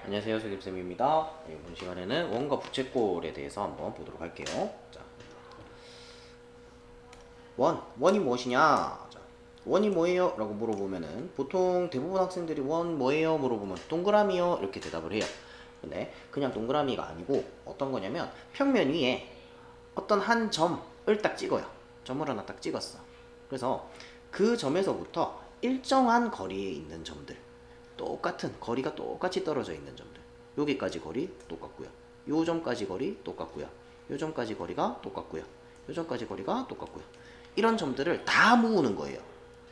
안녕하세요, 소김쌤입니다. 이번 시간에는 원과 부채꼴에 대해서 한번 보도록 할게요. 자, 원이 무엇이냐? 자, 원이 뭐예요? 라고 물어보면은 보통 대부분 학생들이 원 뭐예요? 물어보면 동그라미요 이렇게 대답을 해요. 근데 그냥 동그라미가 아니고 어떤 거냐면 평면 위에 어떤 한 점을 딱 찍어요. 점을 하나 딱 찍었어. 그래서 그 점에서부터 일정한 거리에 있는 점들, 똑같은 거리가 똑같이 떨어져 있는 점들, 여기까지 거리 똑같고요, 요 점까지 거리 똑같고요, 요 점까지 거리가 똑같고요, 요 점까지 거리가 똑같고요, 이런 점들을 다 모으는 거예요.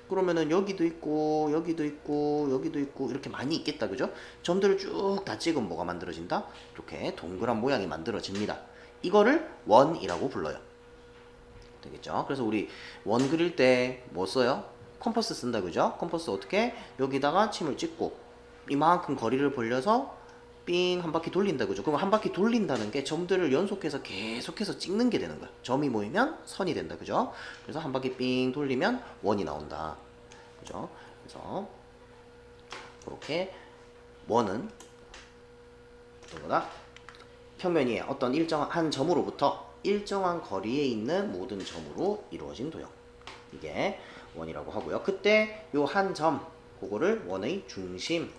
그러면은 여기도 있고 여기도 있고 여기도 있고 이렇게 많이 있겠다, 그죠? 점들을 쭉 다 찍으면 뭐가 만들어진다? 이렇게 동그란 모양이 만들어집니다. 이거를 원이라고 불러요. 되겠죠? 그래서 우리 원 그릴 때 뭐 써요? 컴퍼스 쓴다, 그죠? 컴퍼스 어떻게? 여기다가 침을 찍고 이만큼 거리를 벌려서 삥 한 바퀴 돌린다, 그죠? 그럼 한 바퀴 돌린다는 게 점들을 연속해서 계속해서 찍는 게 되는 거야. 점이 모이면 선이 된다, 그죠? 그래서 한 바퀴 삥 돌리면 원이 나온다, 그죠? 그래서 그렇게 원은 이거다. 평면 위에 어떤 일정한 점으로부터 일정한 거리에 있는 모든 점으로 이루어진 도형, 이게 원이라고 하고요. 그때 요 한 점, 그거를 원의 중심이라고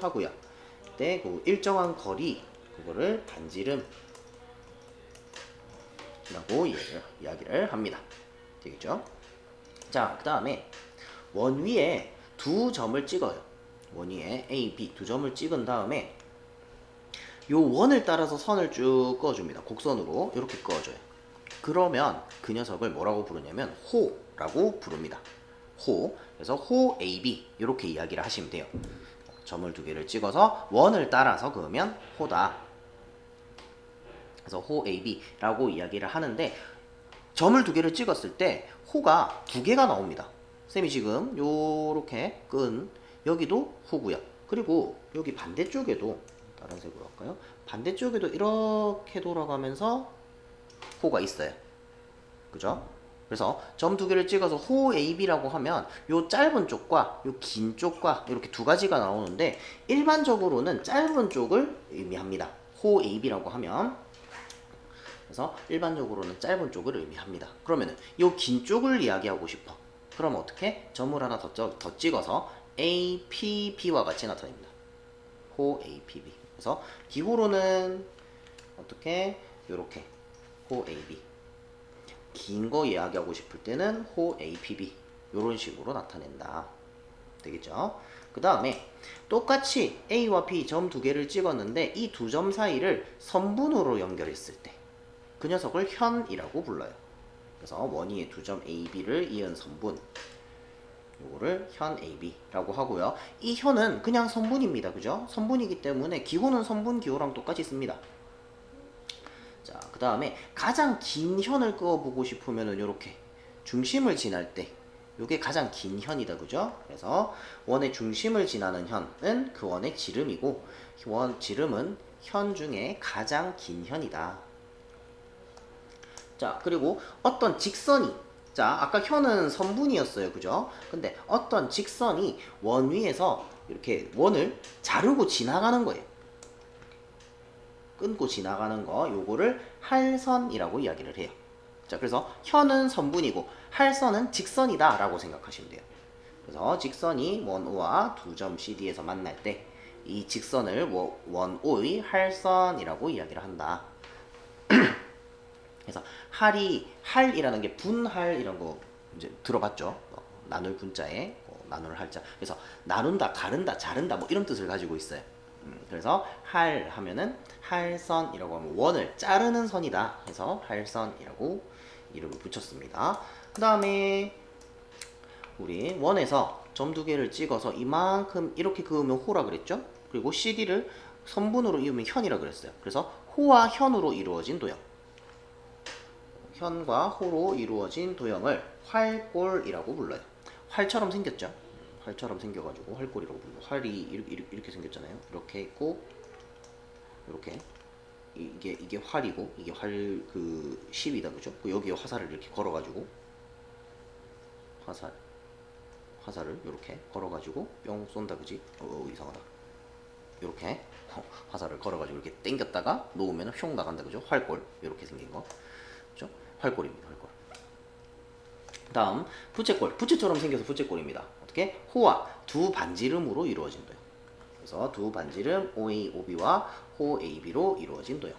하고요. 그때 그 일정한 거리, 그거를 반지름이라고 이야기를 합니다. 되겠죠? 자, 그 다음에 원 위에 두 점을 찍어요. 원 위에 A, B 두 점을 찍은 다음에 요 원을 따라서 선을 쭉 그어줍니다. 곡선으로 이렇게 그어줘요. 그러면 그 녀석을 뭐라고 부르냐면 호라고 부릅니다. 호. 그래서 호 AB 이렇게 이야기를 하시면 돼요. 점을 두 개를 찍어서 원을 따라서 그으면 호다. 그래서 호 AB라고 이야기를 하는데, 점을 두 개를 찍었을 때 호가 두 개가 나옵니다. 쌤이 지금 요렇게 끈 여기도 호고요. 그리고 여기 반대쪽에도, 다른 색으로 할까요? 반대쪽에도 이렇게 돌아가면서 호가 있어요. 그죠? 그래서 점 두 개를 찍어서 호 AB라고 하면 요 짧은 쪽과 요 긴 쪽과 이렇게 두 가지가 나오는데, 일반적으로는 짧은 쪽을 의미합니다. 호 AB라고 하면. 그래서 일반적으로는 짧은 쪽을 의미합니다. 그러면은 요 긴 쪽을 이야기하고 싶어. 그럼 어떻게? 점을 하나 더 찍어서 APB와 같이 나타냅니다. 호 APB. 그래서 기호로는 어떻게? 요렇게 호 AB. 긴 거 이야기하고 싶을 때는 호 APB 이런 식으로 나타낸다. 되겠죠? 그 다음에 똑같이 A와 B 점 두 개를 찍었는데 이 두 점 사이를 선분으로 연결했을 때 그 녀석을 현이라고 불러요. 그래서 원위의 두 점 A, B를 이은 선분, 요거를 현 AB라고 하고요. 이 현은 그냥 선분입니다. 그죠? 선분이기 때문에 기호는 선분 기호랑 똑같이 씁니다. 자, 그 다음에 가장 긴 현을 그어보고 싶으면은 요렇게 중심을 지날 때 요게 가장 긴 현이다, 그죠? 그래서 원의 중심을 지나는 현은 그 원의 지름이고, 원 지름은 현 중에 가장 긴 현이다. 자, 그리고 어떤 직선이, 자, 아까 현은 선분이었어요, 그죠? 근데 어떤 직선이 원 위에서 이렇게 원을 자르고 지나가는 거예요. 끊고 지나가는 거, 요거를 할선이라고 이야기를 해요. 자, 그래서 현은 선분이고 할선은 직선이다 라고 생각하시면 돼요. 그래서 직선이 원 O와 두 점 CD에서 만날 때 이 직선을 원 O의 할선이라고 이야기를 한다. 그래서 할이라는 게 분할 이런 거 이제 들어봤죠? 나눌 분자에 나눌 할자. 그래서 나눈다, 가른다, 자른다 뭐 이런 뜻을 가지고 있어요. 그래서 할 하면은 할선이라고 하면 원을 자르는 선이다 해서 할선이라고 이름을 붙였습니다. 그 다음에 우리 원에서 점 두 개를 찍어서 이만큼 이렇게 그으면 호라 그랬죠? 그리고 CD를 선분으로 이으면 현이라 그랬어요. 그래서 호와 현으로 이루어진 도형, 현과 호로 이루어진 도형을 활골이라고 불러요. 활처럼 생겼죠? 활처럼 생겨가지고 활골이라고 불러요. 활이 이렇게 생겼잖아요. 이렇게 있고 이렇게, 이게 활이고 이게 활 그 십이다, 그죠? 여기에 화살을 이렇게 걸어가지고 화살을 이렇게 걸어가지고 뿅 쏜다, 그지? 이상하다. 이렇게 화살을 걸어가지고 이렇게 당겼다가 놓으면 흉 나간다, 그죠? 활골 이렇게 생긴 거, 그죠? 활골입니다, 활골. 다음 부채꼴, 부채처럼 생겨서 부채꼴입니다. 어떻게? 호와 두 반지름으로 이루어진 도형. 그래서 두 반지름 OA, OB와 호 AB로 이루어진 도형.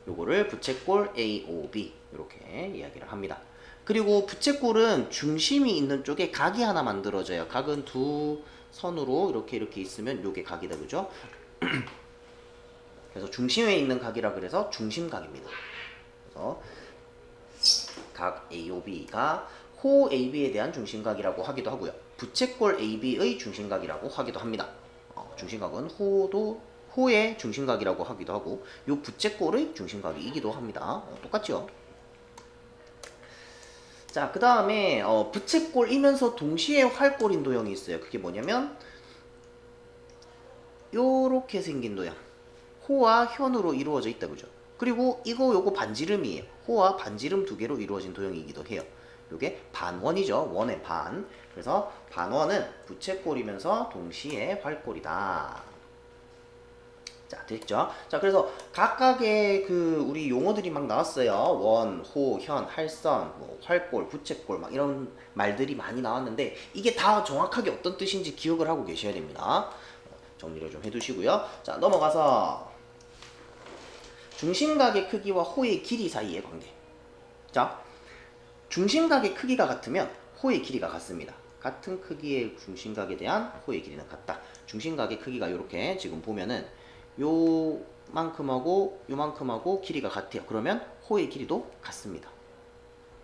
요거를 부채꼴 AOB 이렇게 이야기를 합니다. 그리고 부채꼴은 중심이 있는 쪽에 각이 하나 만들어져요. 각은 두 선으로 이렇게 있으면 요게 각이다, 그죠? 그래서 중심에 있는 각이라 그래서 중심각입니다. 그래서 각 AOB가 호 AB에 대한 중심각이라고 하기도 하고요. 부채꼴 AB의 중심각이라고 하기도 합니다. 중심각은 호의 중심각이라고 하기도 하고 요 부채꼴의 중심각이기도 합니다. 똑같죠? 자, 그 다음에 부채꼴이면서 동시에 활꼴인 도형이 있어요. 그게 뭐냐면 요렇게 생긴 도형. 호와 현으로 이루어져 있다, 그죠? 그리고 요거 반지름이에요. 호와 반지름 두 개로 이루어진 도형이기도 해요. 요게 반원이죠. 원의 반. 그래서 반원은 부채꼴이면서 동시에 활꼴이다. 자, 됐죠? 자, 그래서 각각의 우리 용어들이 막 나왔어요. 원, 호, 현, 할선, 뭐 활꼴, 부채꼴 막 이런 말들이 많이 나왔는데 이게 다 정확하게 어떤 뜻인지 기억을 하고 계셔야 됩니다. 정리를 좀 해두시고요. 자, 넘어가서 중심각의 크기와 호의 길이 사이의 관계. 자, 중심각의 크기가 같으면 호의 길이가 같습니다. 같은 크기의 중심각에 대한 호의 길이는 같다. 중심각의 크기가 이렇게 지금 보면은 요만큼하고 요만큼하고 길이가 같아요. 그러면 호의 길이도 같습니다.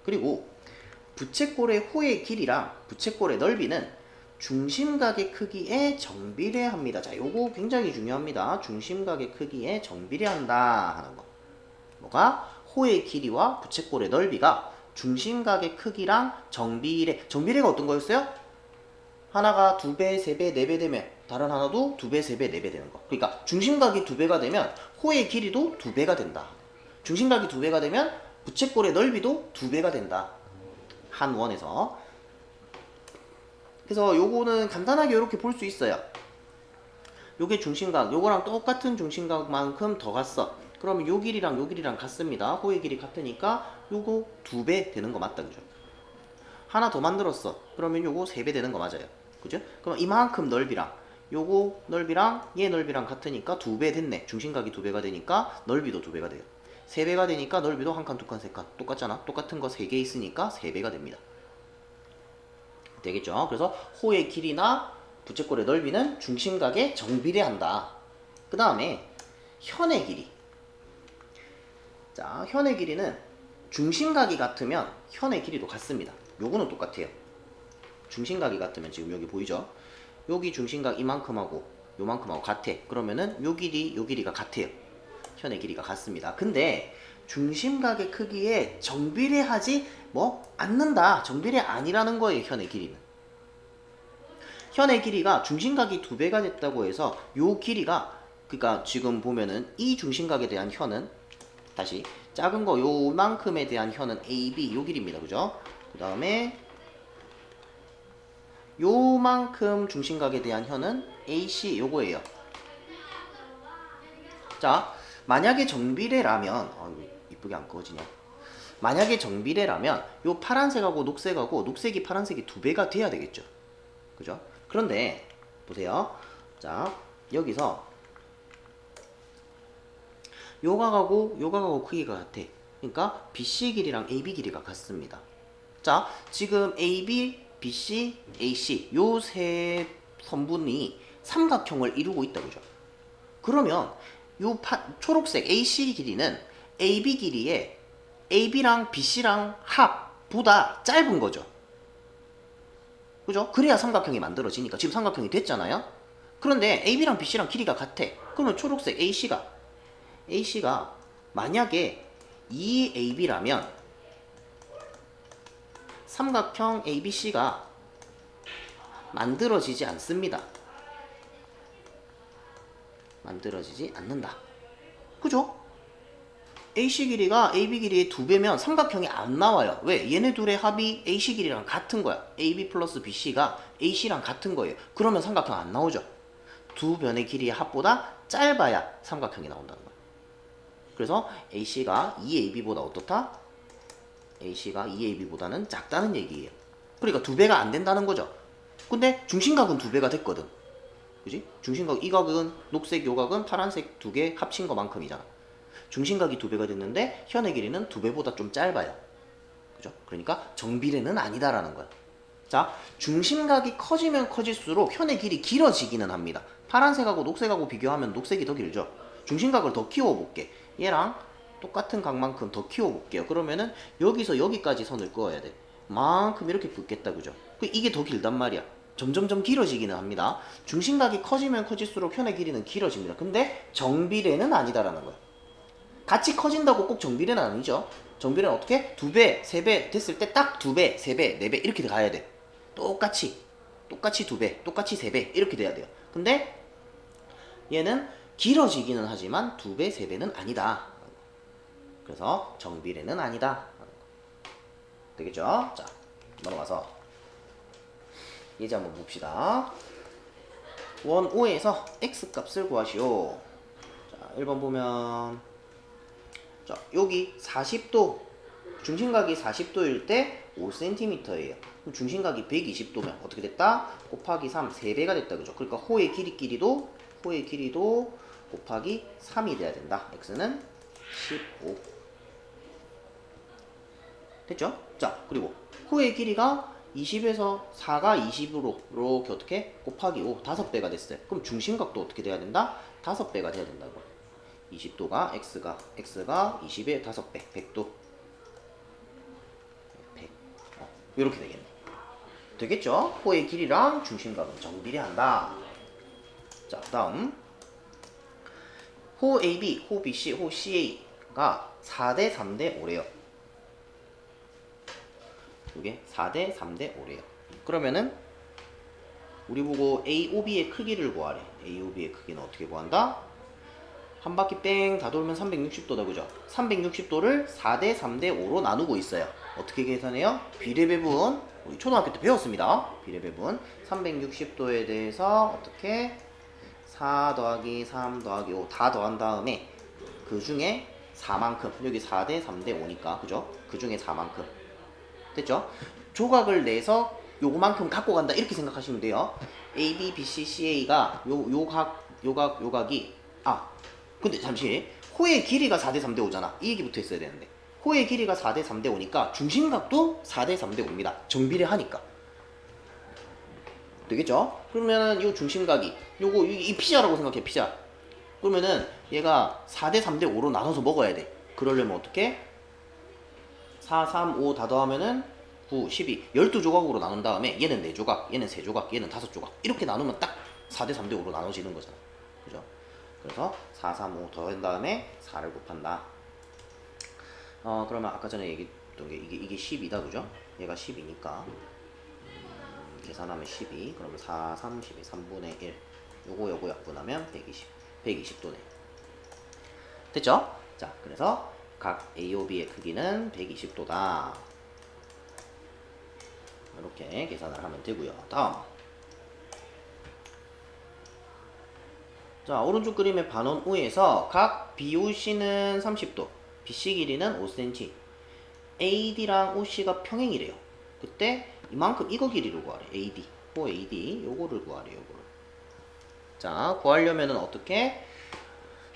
그리고 부채꼴의 호의 길이랑 부채꼴의 넓이는 중심각의 크기에 정비례합니다. 자, 요거 굉장히 중요합니다. 중심각의 크기에 정비례한다 하는 거. 뭐가? 호의 길이와 부채꼴의 넓이가 중심각의 크기랑 정비례. 정비례가 어떤 거였어요? 하나가 2배, 3배, 4배 되면 다른 하나도 2배, 3배, 4배 되는 거. 그러니까 중심각이 2배가 되면 호의 길이도 2배가 된다. 중심각이 2배가 되면 부채꼴의 넓이도 2배가 된다. 한 원에서. 그래서 요거는 간단하게 이렇게 볼 수 있어요. 요게 중심각, 요거랑 똑같은 중심각만큼 더 갔어. 그러면 요 길이랑 요 길이랑 같습니다. 호의 길이 같으니까 요거 2배 되는 거 맞다, 그죠? 하나 더 만들었어. 그러면 요거 3배 되는 거 맞아요. 그죠? 그럼 이만큼 넓이랑 요거 넓이랑 얘 넓이랑 같으니까 2배 됐네. 중심각이 2배가 되니까 넓이도 2배가 돼요. 3배가 되니까 넓이도 한 칸, 두 칸, 세 칸. 똑같잖아. 똑같은 거 3개 있으니까 3배가 됩니다. 되겠죠? 그래서 호의 길이나 부채꼴의 넓이는 중심각에 정비례한다. 그 다음에 현의 길이. 자, 현의 길이는 중심각이 같으면 현의 길이도 같습니다. 요거는 똑같아요. 중심각이 같으면 지금 여기 보이죠? 여기 중심각 이만큼하고 요만큼하고 같아. 그러면은 요 길이가 같아요. 현의 길이가 같습니다. 근데 중심각의 크기에 정비례하지 않는다. 정비례 아니라는 거예요. 현의 길이는. 현의 길이가 중심각이 2배가 됐다고 해서 요 길이가 그러니까 지금 보면은 이 중심각에 대한 현은 다시 작은 거 요만큼에 대한 현은 AB 요 길이입니다. 그죠? 그 다음에 요만큼 중심각에 대한 현은 AC 요거예요. 자, 만약에 정비례라면 이쁘게 안 그어지냐? 만약에 정비례라면 요 파란색하고 녹색하고 녹색이 파란색이 2배가 돼야 되겠죠. 그죠? 그런데 보세요. 자, 여기서 요각하고 크기가 같아. 그러니까 BC 길이랑 AB 길이가 같습니다. 자, 지금 AB, BC, AC 요 세 선분이 삼각형을 이루고 있다, 그죠? 그러면 요 초록색 AC 길이는 AB 길이의 AB랑 BC랑 합보다 짧은 거죠. 그죠? 그래야 삼각형이 만들어지니까 지금 삼각형이 됐잖아요. 그런데 AB랑 BC랑 길이가 같아. 그러면 초록색 AC가 만약에 2AB라면 삼각형 ABC가 만들어지지 않습니다. 만들어지지 않는다. 그죠? AC 길이가 AB 길이의 2배면 삼각형이 안 나와요. 왜? 얘네 둘의 합이 AC 길이랑 같은 거야. AB 플러스 BC가 AC랑 같은 거예요. 그러면 삼각형 안 나오죠. 두 변의 길이의 합보다 짧아야 삼각형이 나온다는 거야. 그래서 AC가 2AB보다 어떻다? AC가 2AB보다는 작다는 얘기예요. 그러니까 두 배가 안 된다는 거죠. 근데 중심각은 두 배가 됐거든. 그지? 중심각, 이 각은 녹색, 요 각은 파란색 두 개 합친 것만큼이잖아. 중심각이 두 배가 됐는데 현의 길이는 두 배보다 좀 짧아요. 그죠? 그러니까 정비례는 아니다라는 거야. 자, 중심각이 커지면 커질수록 현의 길이 길어지기는 합니다. 파란색하고 녹색하고 비교하면 녹색이 더 길죠. 중심각을 더 키워볼게. 얘랑 똑같은 각만큼 더 키워볼게요. 그러면은 여기서 여기까지 선을 그어야 돼. 만큼 이렇게 긋겠다, 그죠? 이게 더 길단 말이야. 점점점 길어지기는 합니다. 중심각이 커지면 커질수록 현의 길이는 길어집니다. 근데 정비례는 아니다라는 거야. 같이 커진다고 꼭 정비례는 아니죠. 정비례는 어떻게? 2배, 3배 됐을 때 딱 2배, 3배, 4배 이렇게 가야 돼. 똑같이 2배, 똑같이 3배 이렇게 돼야 돼요. 근데 얘는 길어지기는 하지만 2배, 3배는 아니다. 그래서 정비례는 아니다. 되겠죠? 자, 넘어가서 예제 한번 봅시다. 원 O에서 X값을 구하시오. 자, 1번 보면 자, 여기 40도 중심각이 40도일 때 5cm예요. 그럼 중심각이 120도면 어떻게 됐다? 곱하기 3, 3배가 됐다. 그죠? 그러니까 호의 길이도 곱하기 3이 돼야 된다. X는 15. 됐죠? 자, 그리고 호의 길이가 20에서 4가 20으로 이렇게 어떻게? 곱하기 5, 5배가 됐어요. 그럼 중심각도 어떻게 돼야 된다? 5배가 돼야 된다고. 20도가 X가 20의 5배, 100도. 100. 이렇게 되겠네. 되겠죠? 호의 길이랑 중심각은 정비례한다. 자, 다음. 호 AB, 호 BC, 호 CA가 4대 3대 5래요. 이게 4대 3대 5래요. 그러면은 우리 보고 AOB의 크기를 구하래. AOB의 크기는 어떻게 구한다? 한 바퀴 뺑 다 돌면 360도다, 그죠? 360도를 4대 3대 5로 나누고 있어요. 어떻게 계산해요? 비례배분, 우리 초등학교 때 배웠습니다. 비례배분 360도에 대해서 어떻게 4 더하기 3 더하기 5 다 더한 다음에 그 중에 4만큼, 여기 4대 3대 5니까, 그죠? 그 중에 4만큼 됐죠? 조각을 내서 요만큼 갖고 간다, 이렇게 생각하시면 돼요. A, B, B, C, CA가 요각이 근데 잠시, 호의 길이가 4대 3대 5잖아. 이 얘기 붙어 있어야 되는데, 호의 길이가 4대 3대 5니까 중심각도 4대 3대 5입니다. 정비례 하니까. 되겠죠? 그러면은 요 중심각이 요거 이 피자라고 생각해. 피자. 그러면은 얘가 4대 3대 5로 나눠서 먹어야 돼. 그러려면 어떻게? 4, 3, 5 다 더하면은 9, 12, 12조각으로 나눈 다음에 얘는 4조각, 얘는 3조각, 얘는 5조각 이렇게 나누면 딱 4대 3대 5로 나눠지는 거잖아. 그죠? 그래서 4, 3, 5 더한 다음에 4를 곱한다. 그러면 아까 전에 얘기했던 게 이게 10이다, 그죠? 얘가 10이니까 계산하면 12, 그러면 4, 3, 12, 3분의 1 요거 약분하면 120도네. 됐죠? 자, 그래서 각 AOB의 크기는 120도다. 이렇게 계산을 하면 되고요. 다음. 자, 오른쪽 그림의 반원 U에서 각 BOC는 30도, BC 길이는 5cm, AD랑 OC가 평행이래요. 그때 이만큼 이거 길이를 구하래. AD, 호 AD 요거를 구하래. 요거를. 자, 구하려면은 어떻게?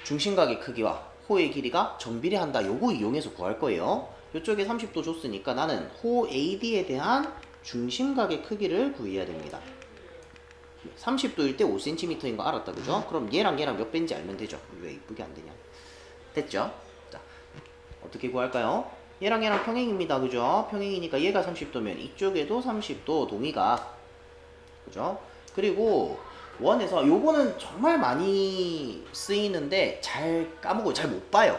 중심각의 크기와 호의 길이가 정비례한다. 요거 이용해서 구할 거예요. 이쪽에 30도 줬으니까 나는 호 AD에 대한 중심각의 크기를 구해야 됩니다. 30도일 때 5cm인 거 알았다, 그죠? 그럼 얘랑 몇 배인지 알면 되죠. 왜 이쁘게 안 되냐? 됐죠? 자, 어떻게 구할까요? 얘랑 평행입니다, 그죠? 평행이니까 얘가 30도면 이쪽에도 30도 동의각, 그죠? 그리고 원에서 요거는 정말 많이 쓰이는데 잘 까먹어요. 잘 못 봐요.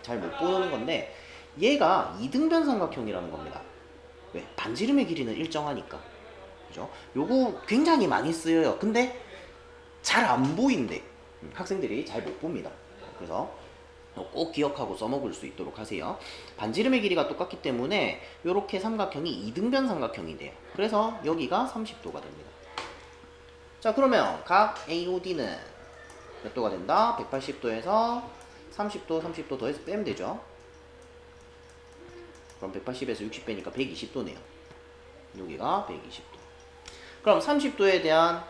잘 못 보는 건데 얘가 이등변 삼각형이라는 겁니다. 왜? 반지름의 길이는 일정하니까. 그죠? 요거 굉장히 많이 쓰여요. 근데 잘 안 보인대. 학생들이 잘 못 봅니다. 그래서 꼭 기억하고 써먹을 수 있도록 하세요. 반지름의 길이가 똑같기 때문에 이렇게 삼각형이 이등변 삼각형이 돼요. 그래서 여기가 30도가 됩니다. 자, 그러면 각 AOD는 몇 도가 된다? 180도에서 30도, 30도 더해서 빼면 되죠. 그럼 180에서 60 빼니까 120도네요. 여기가 120도. 그럼 30도에 대한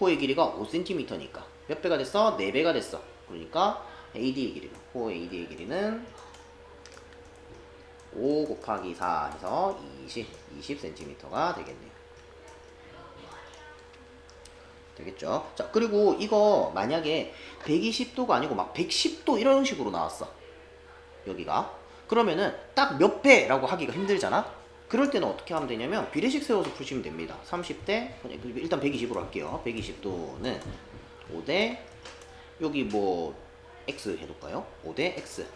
호의 길이가 5cm니까 몇 배가 됐어? 4배가 됐어. 그러니까 AD의 길이는, 호 AD의 길이는 5 곱하기 4 해서 20cm가 되겠네요. 되겠죠? 자, 그리고 이거 만약에 120도가 아니고 막 110도 이런 식으로 나왔어. 여기가. 그러면은 딱 몇 배라고 하기가 힘들잖아? 그럴 때는 어떻게 하면 되냐면 비례식 세워서 푸시면 됩니다. 30대, 일단 120으로 할게요. 120도는 5대, 여기 뭐 x 해둘까요? 5대 x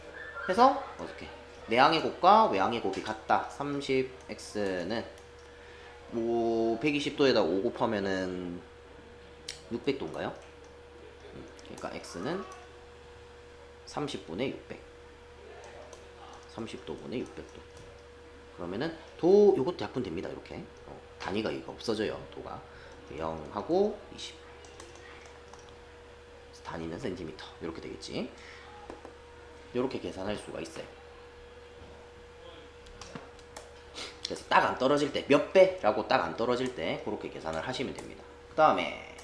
해서 어떻게? 내항의 곱과 외항의 곱이 같다. 30x는 뭐 120도에다 5 곱하면은 600도인가요? 그러니까 x는 30분의 600. 30도분의 600도. 그러면은 도 요것도 약분됩니다. 이렇게 단위가 이거 없어져요. 도가 0하고 20. 단위는 센티미터. 이렇게 되겠지. 이렇게 계산할 수가 있어요. 그래서 딱 안 떨어질 때 몇 배라고 딱 안 떨어질 때 그렇게 계산을 하시면 됩니다. 그 다음에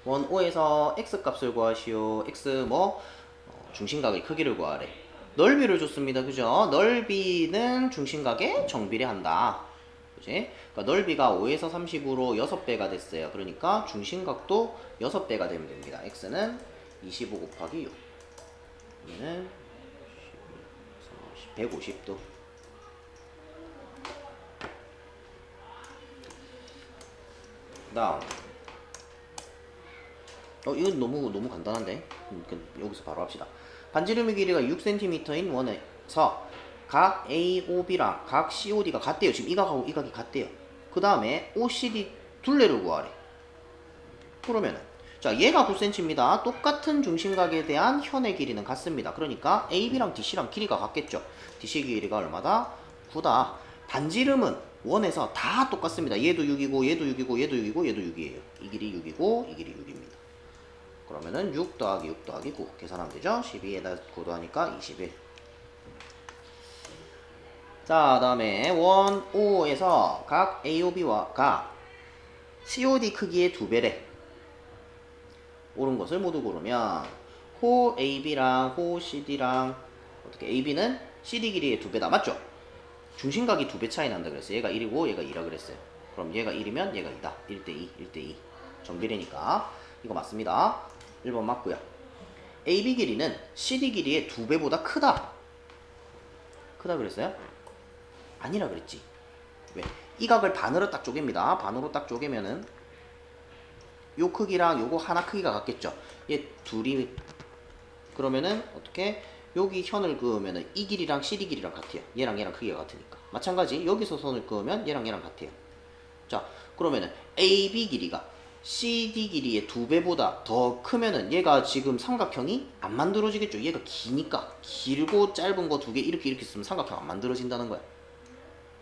원 5에서 x 값을 구하시오. x 뭐 중심각의 크기를 구하래. 넓이를 줬습니다. 그죠? 넓이는 중심각에 정비례한다. 그지? 그러니까 넓이가 5에서 30으로 6배가 됐어요. 그러니까 중심각도 6배가 되면 됩니다. x는 25 곱하기 6. 얘는 150도. 그 다음 이건 너무 간단한데 여기서 바로 합시다. 반지름의 길이가 6cm인 원에서 각 AOB랑 각 COD가 같대요. 지금 이 각하고 이 각이 같대요. 그 다음에 OCD 둘레를 구하래. 그러면은 자, 얘가 9cm입니다. 똑같은 중심각에 대한 현의 길이는 같습니다. 그러니까 AB랑 DC랑 길이가 같겠죠. DC 길이가 얼마다? 9다. 반지름은 원에서 다 똑같습니다. 얘도 6이고 얘도 6이고 얘도 6이고 얘도 6이에요. 이 길이 6이고 이 길이 6입니다. 그러면은 6 더하기 6 더하기 9 계산하면 되죠. 12에다 9 더하니까 21. 자, 다음에 원 5에서 각 AOB와 각 COD 크기의 2배래. 옳은 것을 모두 고르면 호 AB랑 호 CD랑 어떻게 AB는 CD 길이의 2배다. 맞죠? 중심각이 2배 차이 난다 그랬어요. 얘가 1이고 얘가 2라 그랬어요. 그럼 얘가 1이면 얘가 2다. 1대2, 1대2. 정비례니까 이거 맞습니다. 1번 맞고요. AB 길이는 CD 길이의 2배보다 크다. 크다 그랬어요? 아니라 그랬지. 왜? 이 각을 반으로 딱 쪼갭니다. 반으로 딱 쪼개면은 요 크기랑 요거 하나 크기가 같겠죠. 얘 둘이 그러면은 어떻게 여기 현을 그으면은 이 길이랑 CD 길이랑 같아요. 얘랑 얘랑 크기가 같으니까. 마찬가지 여기서 선을 그으면 얘랑 얘랑 같아요. 자, 그러면은 AB 길이가 CD 길이의 2배보다 더 크면은 얘가 지금 삼각형이 안 만들어지겠죠. 얘가 기니까 길고 짧은 거 2개 이렇게 쓰면 삼각형 안 만들어진다는 거야.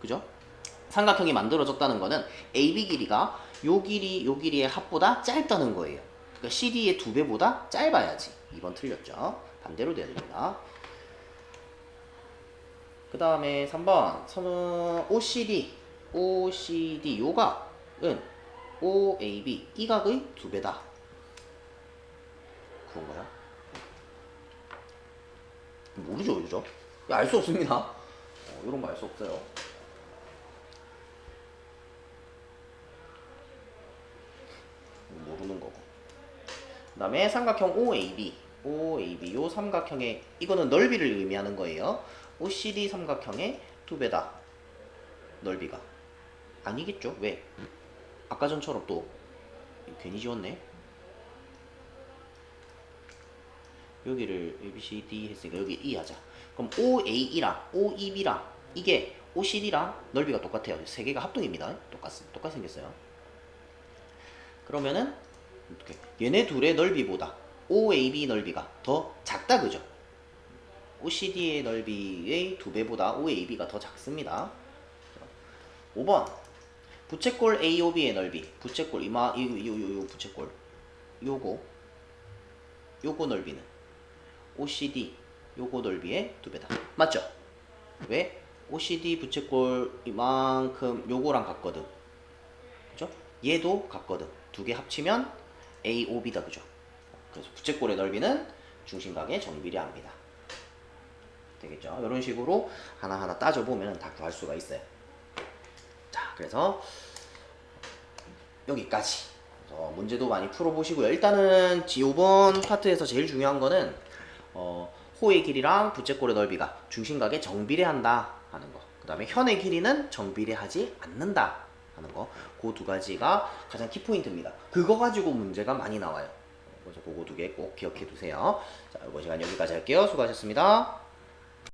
그죠? 삼각형이 만들어졌다는 거는 AB 길이가 요 길이의 합보다 짧다는 거예요. 그러니까 CD의 2배보다 짧아야지. 2번 틀렸죠. 반대로 돼야 됩니다. 그 다음에 3번 OCD 요 각은 OAB 이 각의 2배다. 그런가요? 모르죠, 그죠? 알 수 없습니다. 이런 거 알 수 없어요. 모르는 거고. 그 다음에 삼각형 OAB 요 삼각형의 이거는 넓이를 의미하는 거예요. OCD 삼각형의 2배다. 넓이가 아니겠죠? 왜? 아까 전처럼 또 괜히 지웠네. 여기를 ABCD 했으니까 여기 E 하자. 그럼 OAE랑 OEB랑 이게 OCD랑 넓이가 똑같아요. 세 개가 합동입니다. 똑같이 생겼어요. 그러면은 어떻게? 얘네 둘의 넓이보다 OAB 넓이가 더 작다, 그죠? OCD의 넓이의 2배보다 OAB가 더 작습니다. 5번 부채꼴 AOB의 넓이, 부채꼴 요 부채꼴 요거 넓이는 OCD 요거 넓이의 2배다. 맞죠? 왜? OCD 부채꼴 이만큼 요거랑 같거든. 그죠? 얘도 같거든. 두 개 합치면 AOB다. 그죠? 그래서 부채꼴의 넓이는 중심각의 정비례합니다. 되겠죠? 이런 식으로 하나하나 따져보면 다 구할 수가 있어요. 자, 그래서 여기까지. 그래서 문제도 많이 풀어보시고요. 일단은 이번 파트에서 제일 중요한 거는 호의 길이랑 부채꼴의 넓이가 중심각에 정비례한다 하는 거. 그 다음에 현의 길이는 정비례하지 않는다 하는 거. 그 두 가지가 가장 키포인트입니다. 그거 가지고 문제가 많이 나와요. 그래서 그거 두 개 꼭 기억해 두세요. 자, 이번 시간 여기까지 할게요. 수고하셨습니다.